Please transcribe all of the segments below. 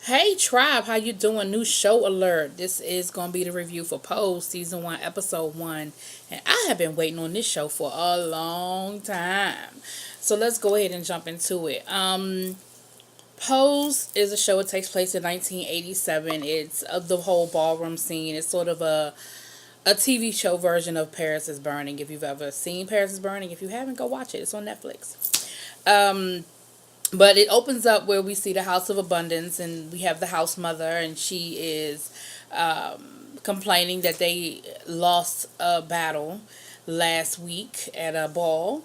Hey Tribe, how you doing? New show alert. This is gonna be the review for Pose season 1, episode 1, and I have been waiting on this show for a long time. So let's go ahead and jump into it. Pose is a show. It takes place in 1987. It's the whole ballroom scene. It's sort of a TV show version of Paris is Burning. If you've ever seen Paris is Burning, if you haven't, go watch it. It's on Netflix. But it opens up where we see the House of Abundance, and we have the house mother, and she is complaining that they lost a battle last week at a ball.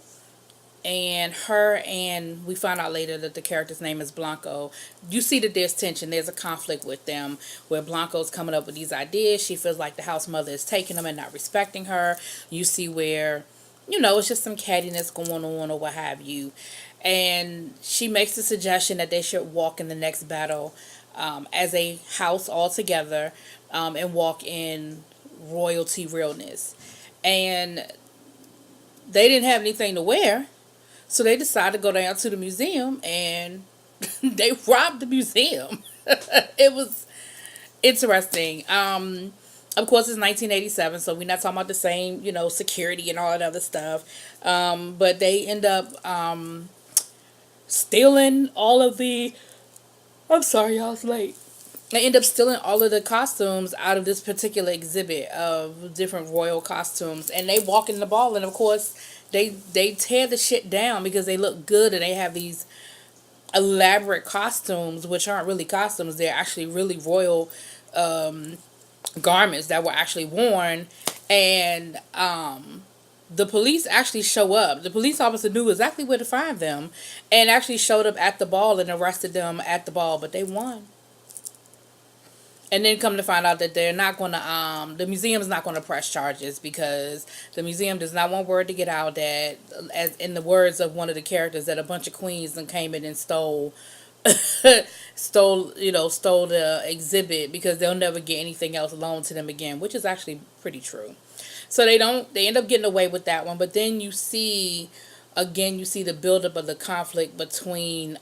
And her and we find out later that the character's name is Blanco. You see that there's tension, there's a conflict with them where Blanco's coming up with these ideas. She feels like the house mother is taking them and not respecting her. You see where, it's just some cattiness going on or what have you. And she makes the suggestion that they should walk in the next battle as a house all together, and walk in royalty realness. And they didn't have anything to wear, so they decided to go down to the museum and they robbed the museum. It was interesting. Of course, it's 1987, so we're not talking about the same, security and all that other stuff. But they end up stealing all of the. I'm sorry, I was late. They end up stealing all of the costumes out of this particular exhibit of different royal costumes, and they walk in the ball, and of course, they tear the shit down because they look good, and they have these elaborate costumes, which aren't really costumes; they're actually really royal garments that were actually worn, and the police actually show up. The police officer knew exactly where to find them and actually showed up at the ball and arrested them at the ball, but they won. And then come to find out that they're not going to, the museum's not going to press charges because the museum does not want word to get out that, as in the words of one of the characters, that a bunch of queens then came in and stole, stole the exhibit because they'll never get anything else loaned to them again, which is actually pretty true. So they end up getting away with that one. But then you see the buildup of the conflict between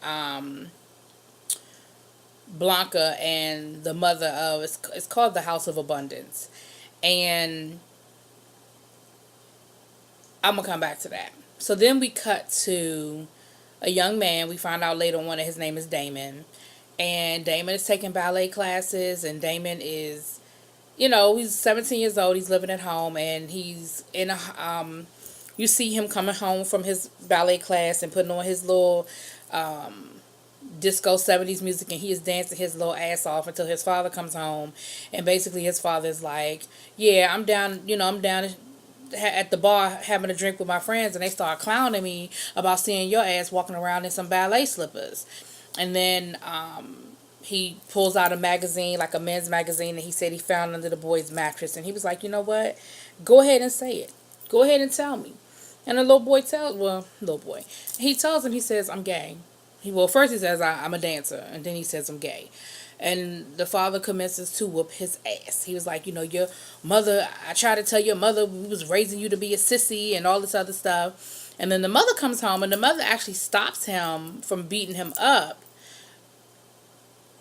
Blanca and the mother of it's called the House of Abundance, and I'm gonna come back to that. So then we cut to a young man. We find out later on that his name is Damon, and Damon is taking ballet classes, and Damon is, he's 17 years old. He's living at home, and he's in a you see him coming home from his ballet class and putting on his little disco 70s music, and he is dancing his little ass off until his father comes home, and basically his father's like, yeah, I'm down at the bar having a drink with my friends, and they start clowning me about seeing your ass walking around in some ballet slippers. And then he pulls out a magazine, like a men's magazine, and he said he found under the boy's mattress, and he was like, you know what, go ahead and say it, go ahead and tell me. And the little boy, he tells him, he says, I'm gay. First he says, I'm a dancer, and then he says, I'm gay. And the father commences to whoop his ass. He was like, your mother, I tried to tell your mother we was raising you to be a sissy and all this other stuff. And then the mother comes home, and the mother actually stops him from beating him up.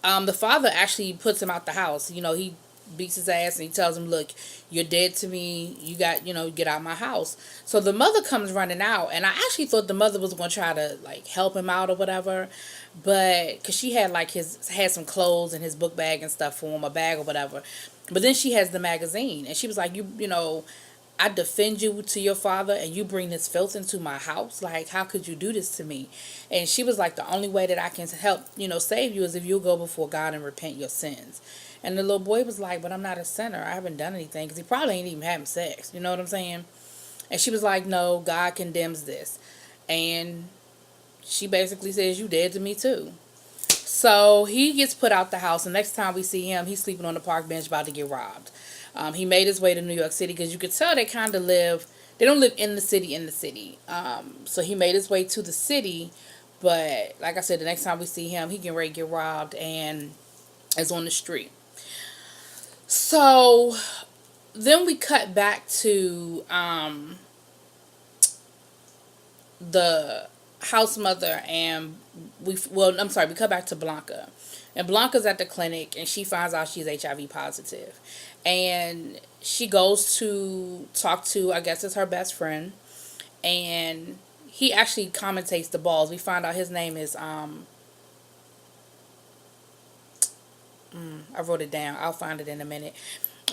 The father actually puts him out the house. He beats his ass and he tells him, look, you're dead to me. You got, get out of my house. So the mother comes running out, and I actually thought the mother was going to try to like help him out or whatever, but because she had like had some clothes in his book bag and stuff for him, a bag or whatever. But then she has the magazine, and she was like, I defend you to your father, and you bring this filth into my house. Like, how could you do this to me? And she was like, the only way that I can help, save you is if you go before God and repent your sins. And the little boy was like, but I'm not a sinner. I haven't done anything. Because he probably ain't even having sex. You know what I'm saying? And she was like, no, God condemns this. And she basically says, you dead to me too. So he gets put out the house. And next time we see him, he's sleeping on the park bench about to get robbed. He made his way to New York City because you could tell they kind of live, they don't live in the city. So he made his way to the city. But like I said, the next time we see him, he getting ready to get robbed and is on the street. So then we cut back to the house mother, and I'm sorry, we come back to Blanca. And Blanca's at the clinic, and she finds out she's HIV positive. And she goes to talk to, I guess it's her best friend. And he actually commentates the balls. We find out his name is, I wrote it down. I'll find it in a minute.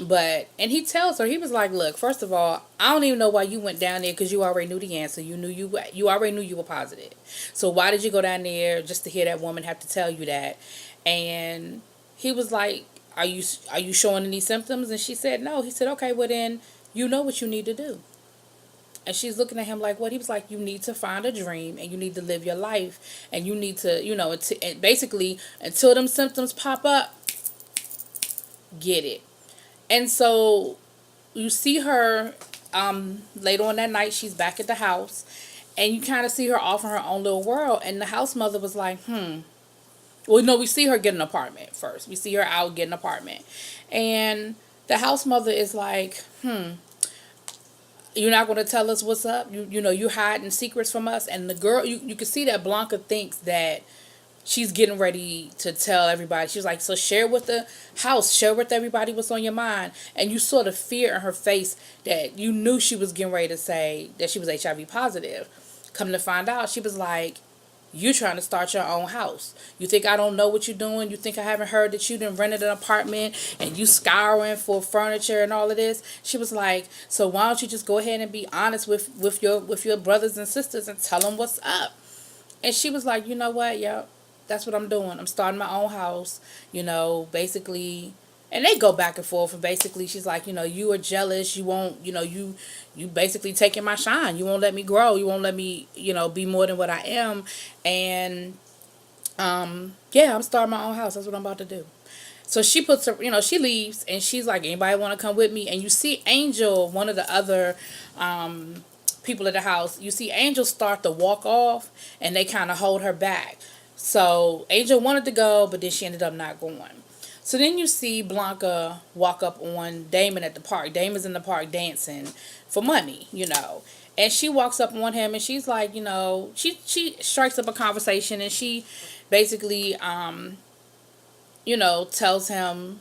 But, and he tells her, he was like, look, first of all, I don't even know why you went down there, because you already knew the answer. You already knew you were positive. So why did you go down there just to hear that woman have to tell you that? And he was like, are you showing any symptoms? And she said no. He said, okay, well then you know what you need to do. And she's looking at him like, what? He was like, you need to find a dream, and you need to live your life, and you need to, and basically until them symptoms pop up, get it. And so you see her later on that night, she's back at the house, and you kind of see her off in her own little world. And the house mother was like, well, no, we see her get an apartment first. We see her out get an apartment. And the house mother is like, you're not going to tell us what's up? You're hiding secrets from us? And the girl, you can see that Blanca thinks that she's getting ready to tell everybody. She's like, so share with the house, share with everybody what's on your mind. And you saw the fear in her face that you knew she was getting ready to say that she was HIV positive. Come to find out, she was like, you trying to start your own house. You think I don't know what you're doing? You think I haven't heard that you done rented an apartment and you scouring for furniture and all of this? She was like, so why don't you just go ahead and be honest with your brothers and sisters and tell them what's up? And she was like, you know what? Yep, that's what I'm doing. I'm starting my own house, basically. And they go back and forth, and basically she's like, you are jealous. You won't, you basically taking my shine. You won't let me grow. You won't let me, be more than what I am. And, yeah, I'm starting my own house. That's what I'm about to do. So she puts her, she leaves, and she's like, anybody want to come with me? And you see Angel, one of the other, people at the house, you see Angel start to walk off, and they kind of hold her back. So Angel wanted to go, but then she ended up not going. So then you see Blanca walk up on Damon at the park. Damon's in the park dancing for money, And she walks up on him, and she's like, she strikes up a conversation, and she basically, tells him,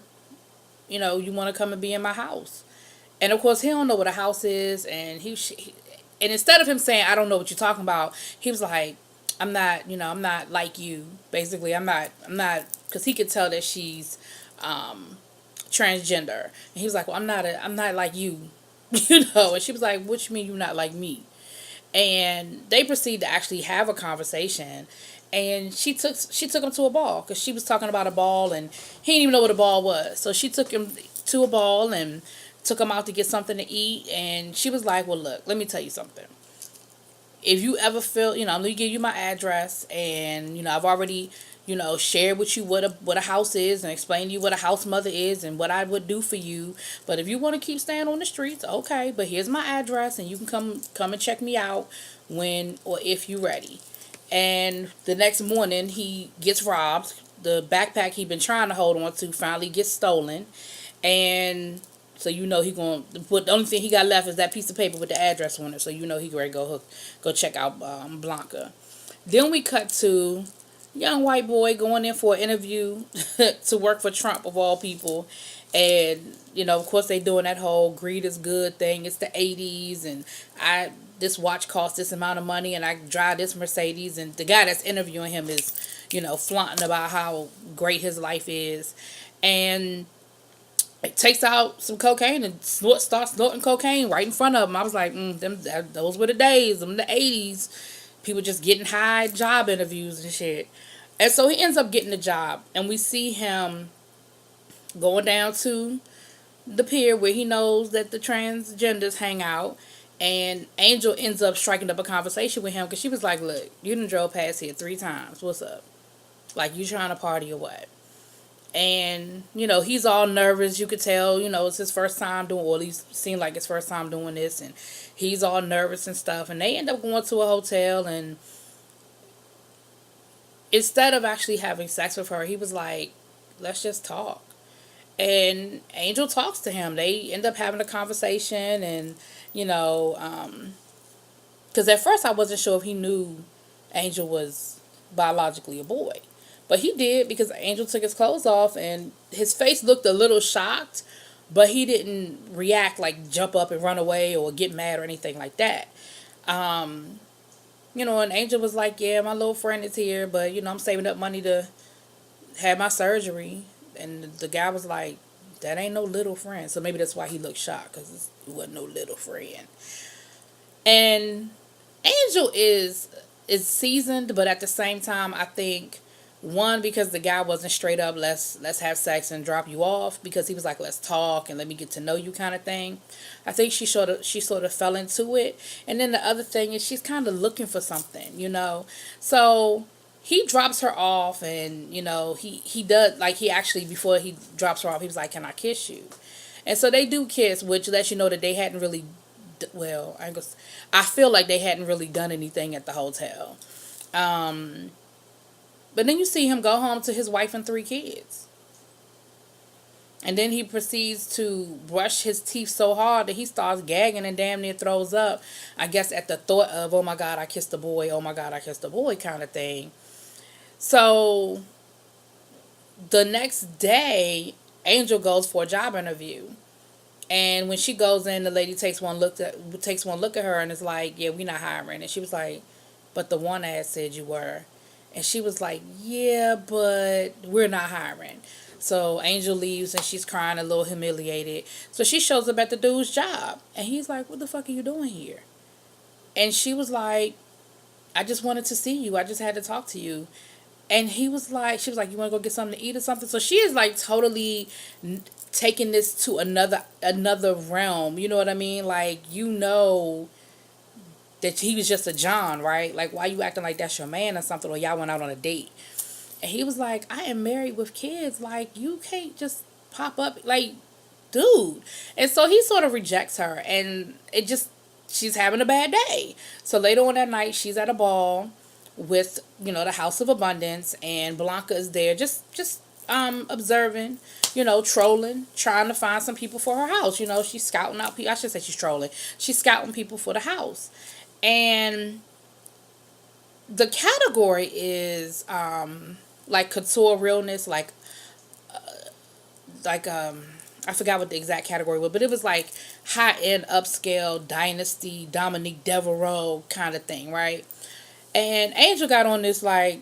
you want to come and be in my house. And of course, he don't know what a house is, and and instead of him saying, I don't know what you're talking about, he was like, I'm not like you. Basically, I'm not, because he could tell that she's transgender. And he was like, well, I'm not like you, And she was like, what you mean you're not like me? And they proceed to actually have a conversation. And she took him to a ball, because she was talking about a ball, and he didn't even know what a ball was. So she took him to a ball and took him out to get something to eat. And she was like, well, look, let me tell you something. If you ever feel, I'm going to give you my address, and, I've already, shared with you what a house is, and explain to you what a house mother is and what I would do for you. But if you want to keep staying on the streets, okay, but here's my address, and you can come and check me out when or if you're ready. And the next morning, he gets robbed. The backpack he'd been trying to hold on to finally gets stolen. And so he going to put, the only thing he got left is that piece of paper with the address on it. So he ready to go check out Blanca. Then we cut to young white boy going in for an interview to work for Trump, of all people. And, of course, they doing that whole greed is good thing. It's the 80s, and this watch costs this amount of money, and I drive this Mercedes. And the guy that's interviewing him is, flaunting about how great his life is. And it takes out some cocaine and starts snorting cocaine right in front of him. I was like, those were the days, them the 80s. People just getting high job interviews and shit. And so he ends up getting the job. And we see him going down to the pier where he knows that the transgenders hang out. And Angel ends up striking up a conversation with him, because she was like, look, you done drove past here 3 times. What's up? Like, you trying to party or what? And, he's all nervous. You could tell, it's his first time doing, or at least seemed like his first time doing this. And he's all nervous and stuff. And they end up going to a hotel. And instead of actually having sex with her, he was like, let's just talk. And Angel talks to him. They end up having a conversation. And, because at first I wasn't sure if he knew Angel was biologically a boy. But he did, because Angel took his clothes off and his face looked a little shocked, but he didn't react like jump up and run away or get mad or anything like that. Um, and Angel was like, yeah, my little friend is here, but, I'm saving up money to have my surgery. And the guy was like, that ain't no little friend. So maybe that's why he looked shocked, because it wasn't no little friend. And Angel is seasoned, but at the same time, I think, one, because the guy wasn't straight up, let's have sex and drop you off, because he was like, let's talk and let me get to know you kind of thing. I think she sort of fell into it. And then the other thing is, she's kind of looking for something. So he drops her off, and he does, like, he actually, before he drops her off, he was like, can I kiss you? And so they do kiss, which lets you know that they hadn't really, well, I feel like they hadn't really done anything at the hotel. Um, but then you see him go home to his wife and 3 kids. And then he proceeds to brush his teeth so hard that he starts gagging and damn near throws up. I guess at the thought of, oh my God, I kissed a boy. Oh my God, I kissed a boy kind of thing. So the next day, Angel goes for a job interview. And when she goes in, the lady takes one look at her and is like, yeah, we not hiring. And she was like, but the one ad said you were. And she was like, yeah, but we're not hiring. So Angel leaves and she's crying, a little humiliated. So she shows up at the dude's job. And he's like, what the fuck are you doing here? And she was like, I just wanted to see you. I just had to talk to you. And she was like, you want to go get something to eat or something? So she is like totally taking this to another realm. You know what I mean? Like, that he was just a John, right? Like, why you acting like that's your man or something, or y'all went out on a date? And he was like, I am married with kids. Like, you can't just pop up. Like, dude. And so he sort of rejects her, and she's having a bad day. So later on that night, she's at a ball with, the House of Abundance, and Blanca is there just observing, trolling, trying to find some people for her house. She's scouting out people. I should say she's trolling. She's scouting people for the house. And the category is like couture realness, I forgot what the exact category was, but it was like high end upscale dynasty Dominique Devereaux kind of thing, right? And Angel got on this, like,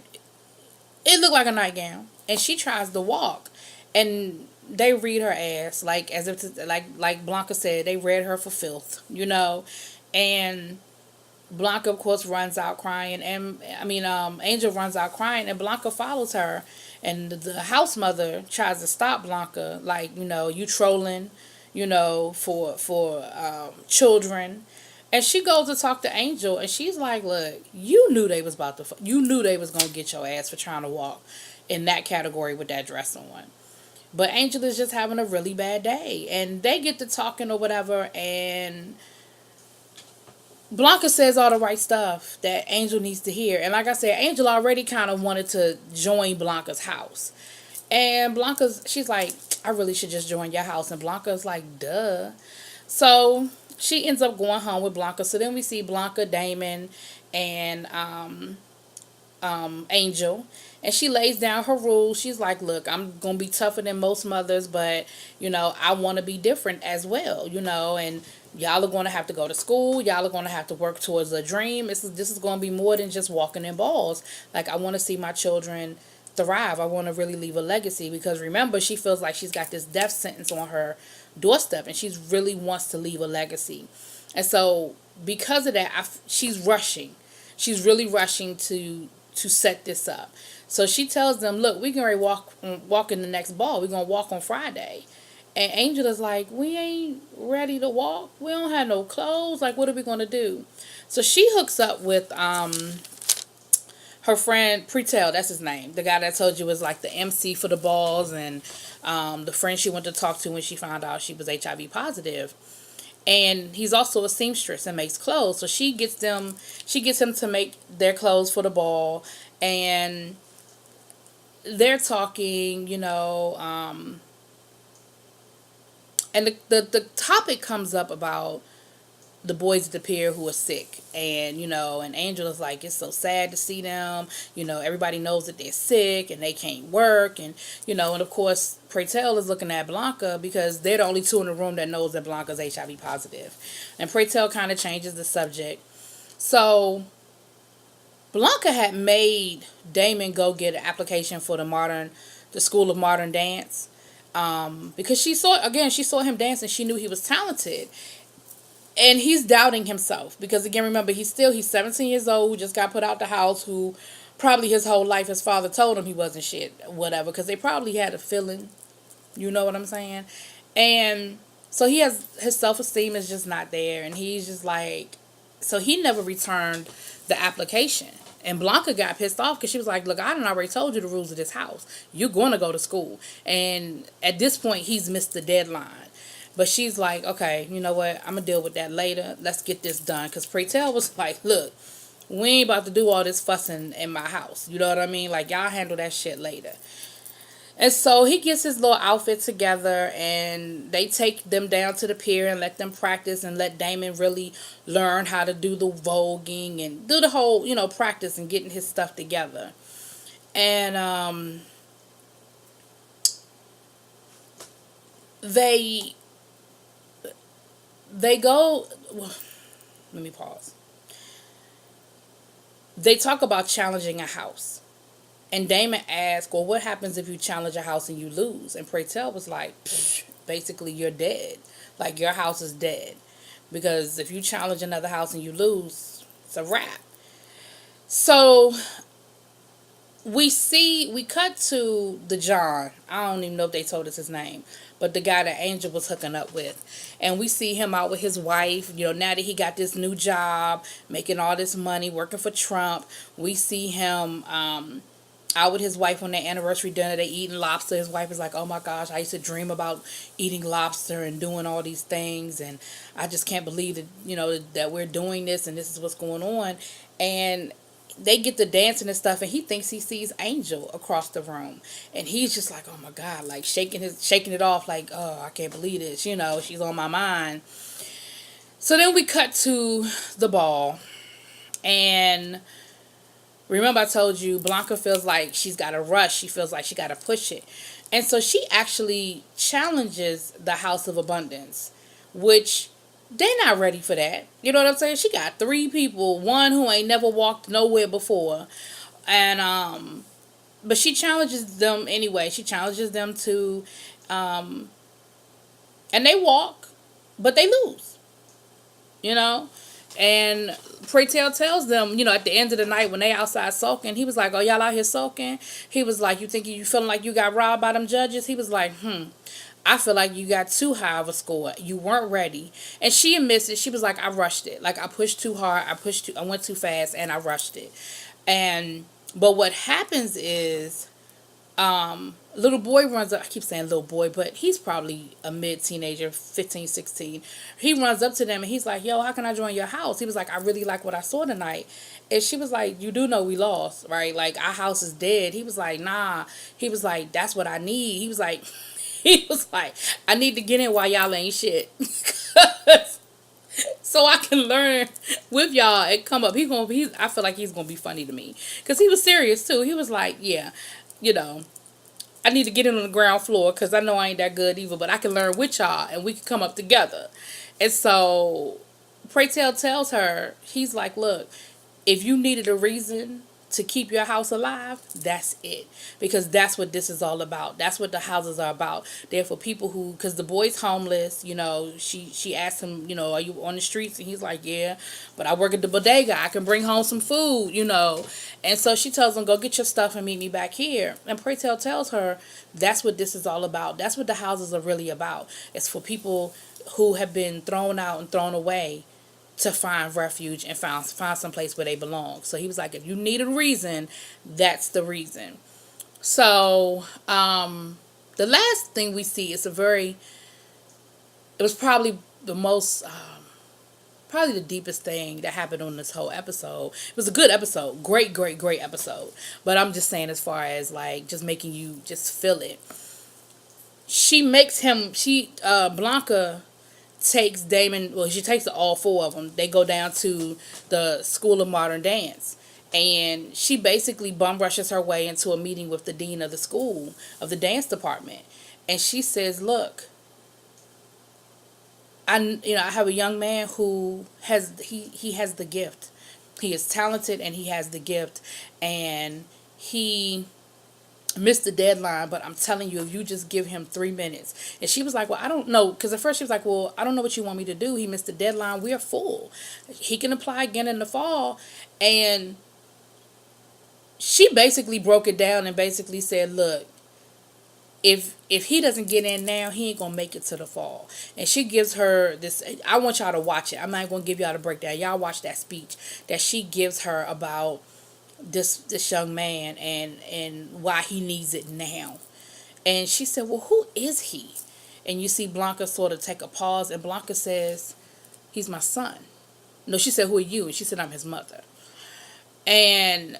it looked like a nightgown, and she tries to walk, and they read her ass like, as if like Blanca said, they read her for filth, and Blanca, of course, runs out crying, and Angel runs out crying, and Blanca follows her, and the house mother tries to stop Blanca, like, you trolling, for children, and she goes to talk to Angel, and she's like, look, you knew they was you knew they was gonna get your ass for trying to walk in that category with that dress on. But Angel is just having a really bad day, and they get to talking or whatever, and Blanca says all the right stuff that Angel needs to hear. And like I said, Angel already kind of wanted to join Blanca's house. And she's like, I really should just join your house. And Blanca's like, duh. So she ends up going home with Blanca. So then we see Blanca, Damon, and Angel. And she lays down her rules. She's like, look, I'm going to be tougher than most mothers, but, I want to be different as well, and y'all are going to have to go to school. Y'all are going to have to work towards a dream. This is going to be more than just walking in balls. Like, I want to see my children thrive. I want to really leave a legacy, because remember, she feels like she's got this death sentence on her doorstep, and she really wants to leave a legacy. And so because of that, she's rushing. She's really rushing to set this up. So she tells them, look, we can already walk in the next ball. We're going to walk on Friday. And Angel is like, we ain't ready to walk. We don't have no clothes. Like, what are we going to do? So she hooks up with her friend Pretel. That's his name. The guy that I told you was like the MC for the balls, and the friend she went to talk to when she found out she was HIV positive. And he's also a seamstress and makes clothes. So she gets him to make their clothes for the ball. And they're talking, and the topic comes up about the boys at the pier who are sick, and and Angel is like, it's so sad to see them. Everybody knows that they're sick and they can't work, and of course Pray Tell is looking at Blanca because they're the only two in the room that knows that Blanca's HIV positive, and Pray Tell kind of changes the subject. So Blanca had made Damon go get an application for the School of Modern Dance, because she saw him dance and she knew he was talented. And he's doubting himself because, again, remember, he's 17 years old, who just got put out the house, who probably his whole life his father told him he wasn't shit, whatever, because they probably had a feeling, you know what I'm saying? And so his self-esteem is just not there, and he's just like, so he never returned the application. And Blanca got pissed off because she was like, look, I done already told you the rules of this house. You're going to go to school. And at this point, he's missed the deadline. But she's like, okay, you know what? I'm going to deal with that later. Let's get this done. Because Pray Tell was like, look, we ain't about to do all this fussing in my house. You know what I mean? Like, y'all handle that shit later. And so he gets his little outfit together, and they take them down to the pier and let them practice and let Damon really learn how to do the voguing and do the whole, practice and getting his stuff together. And they go, well, let me pause. They talk about challenging a house. And Damon asked, well, what happens if you challenge a house and you lose? And Pray Tell was like, basically, you're dead. Like, your house is dead. Because if you challenge another house and you lose, it's a wrap. So we cut to the John. I don't even know if they told us his name. But the guy that Angel was hooking up with. And we see him out with his wife. Now that he got this new job, making all this money, working for Trump. We see him out with his wife on their anniversary dinner. They eating lobster. His wife is like, oh my gosh, I used to dream about eating lobster and doing all these things, and I just can't believe that that we're doing this and this is what's going on. And they get to dancing and stuff, and he thinks he sees Angel across the room, and he's just like, oh my god, like shaking it off, like, oh, I can't believe this, she's on my mind. So then we cut to the ball, and remember I told you Blanca feels like she's got to rush. She feels like she got to push it. And so she actually challenges the House of Abundance, which they're not ready for that. You know what I'm saying? She got 3 people, one who ain't never walked nowhere before. And but she challenges them anyway. She challenges them to and they walk, but they lose. And Pray Tell tells them, at the end of the night when they outside sulking, he was like, oh, y'all out here sulking? He was like, you think you feeling like you got robbed by them judges? He was like, I feel like you got too high of a score. You weren't ready. And she admits it. She was like, I rushed it. Like, I pushed too hard. I went too fast, and I rushed it. But what happens is, little boy runs up. I keep saying little boy, but he's probably a mid-teenager, 15, 16. He runs up to them and he's like, yo, how can I join your house? He was like, I really like what I saw tonight. And she was like, you do know we lost, right? Like, our house is dead. He was like, nah. He was like, that's what I need. He was like, I need to get in while y'all ain't shit. So I can learn with y'all and come up. I feel like he's going to be funny to me. Because he was serious, too. He was like, yeah, I need to get in on the ground floor because I know I ain't that good either, but I can learn with y'all and we can come up together. And so Pray Tell tells her, he's like, look, if you needed a reason to keep your house alive, that's it. Because that's what this is all about. That's what the houses are about. They're for people who, because the boy's homeless, she asked him, are you on the streets? And he's like, yeah, but I work at the bodega. I can bring home some food, And so she tells him, go get your stuff and meet me back here. And Pray Tell tells her, that's what this is all about. That's what the houses are really about. It's for people who have been thrown out and thrown away to find refuge and find some place where they belong. So he was like, if you need a reason, that's the reason. So the last thing we see is it was probably the most probably the deepest thing that happened on this whole episode. It was a good episode, great episode, but I'm just saying, as far as like just making you just feel it, Blanca takes Damon, well, she takes all four of them. They go down to the School of Modern Dance. And she basically bum rushes her way into a meeting with the dean of the school, of the dance department. And she says, look, I have a young man who he has the gift. He is talented and he has the gift. And he missed the deadline, but I'm telling you, if you just give him 3 minutes. And she was like, well, I don't know, because at first she was like, well, I don't know what you want me to do. He missed the deadline. We're full. He can apply again in the fall. And she basically broke it down and basically said, look, if he doesn't get in now, he ain't gonna make it to the fall. And she gives her this, I want y'all to watch it. I'm not gonna give y'all the breakdown. Y'all watch that speech that she gives her about this young man and why he needs it now. And she said, well, who is he? And you see Blanca sort of take a pause, and Blanca says, he's my son. No, she said, who are you? And she said, I'm his mother. And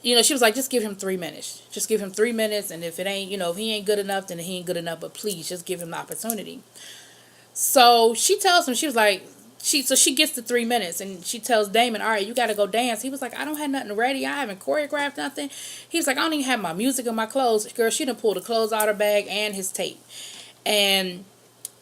she was like, just give him 3 minutes. Just give him 3 minutes, and if it ain't, if he ain't good enough, then he ain't good enough, but please just give him the opportunity. So she tells him, she was like, she gets the 3 minutes, and she tells Damon, all right, you got to go dance. He was like, I don't have nothing ready. I haven't choreographed nothing. He was like, I don't even have my music and my clothes. Girl, she done pulled the clothes out of her bag and his tape. And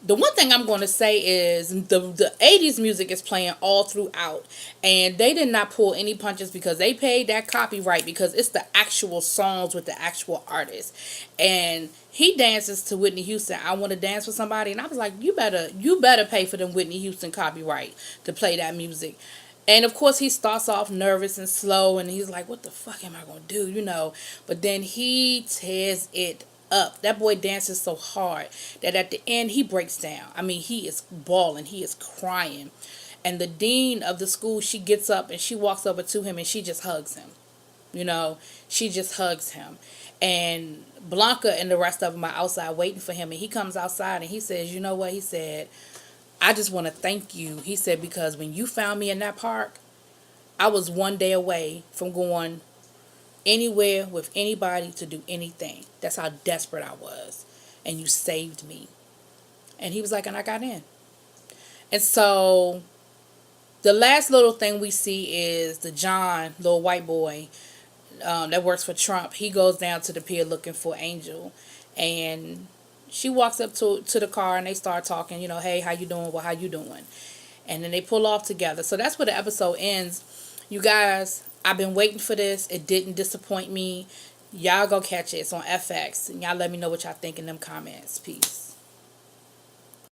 the one thing I'm going to say is the 80s music is playing all throughout, and they did not pull any punches because they paid that copyright, because it's the actual songs with the actual artist. And he dances to Whitney Houston, I Want to Dance with Somebody, and I was like, you better pay for them Whitney Houston copyright to play that music. And of course he starts off nervous and slow, and he's like, what the fuck am I going to do, but then he tears it up. That boy dances so hard that at the end he breaks down. I mean, he is bawling, he is crying. And the dean of the school, she gets up and she walks over to him and she just hugs him. She just hugs him. And Blanca and the rest of them are outside waiting for him, and he comes outside and he says, you know what? He said, I just want to thank you. He said, because when you found me in that park, I was one day away from going anywhere with anybody to do anything. That's how desperate I was. And you saved me. And he was like, and I got in. And so the last little thing we see is the John, little white boy, that works for Trump. He goes down to the pier looking for Angel. And she walks up to the car and they start talking, hey, how you doing? Well, how you doing? And then they pull off together. So that's where the episode ends. You guys, I've been waiting for this. It didn't disappoint me. Y'all go catch it. It's on FX. And y'all let me know what y'all think in them comments. Peace.